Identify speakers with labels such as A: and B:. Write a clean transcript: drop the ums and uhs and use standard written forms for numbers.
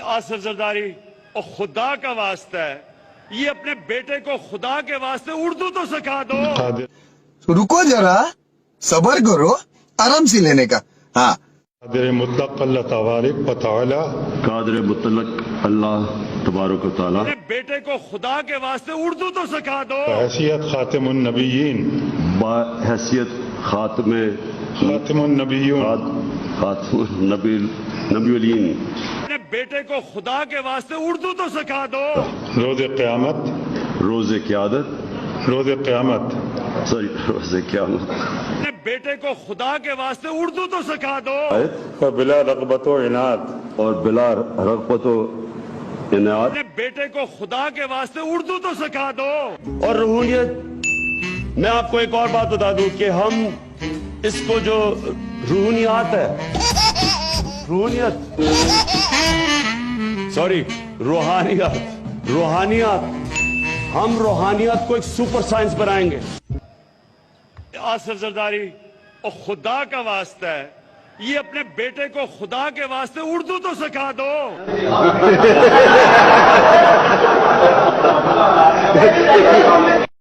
A: آصف زرداری اور خدا کا واسطہ ہے یہ اپنے بیٹے کو خدا کے واسطے اردو تو سکھا دو.
B: رکو ذرا صبر کرو آرام سے لینے کا. ہاں
C: قادر مطلق اللہ تبارک و تعالی
D: قادر مطلق اللہ تبارک و تعالی
A: اپنے بیٹے کو خدا کے واسطے اردو تو سکھا دو.
C: حیثیت خاتم النبیین
D: بحیثیت خاتم
C: النبیون
D: نبیولین
A: اپنے بیٹے کو خدا کے واسطے اردو تو سکھا دو.
C: روز قیامت
D: روز قیادت
C: روز قیامت
D: روز قیامت
A: اپنے بیٹے کو خدا کے واسطے اردو تو سکھا دو.
C: و بلا رغبت و عناد
D: اور بلا رغبت و عناد
A: اپنے بیٹے کو خدا کے واسطے اردو تو سکھا دو.
D: اور روحانیت. میں آپ کو ایک اور بات بتا دوں کہ ہم اس کو جو روحانیت ہے روحانیت ہم روحانیت کو ایک سپر سائنس بنائیں گے.
A: آصف زرداری اور خدا کا واسطہ ہے یہ اپنے بیٹے کو خدا کے واسطے اردو تو سکھا دو.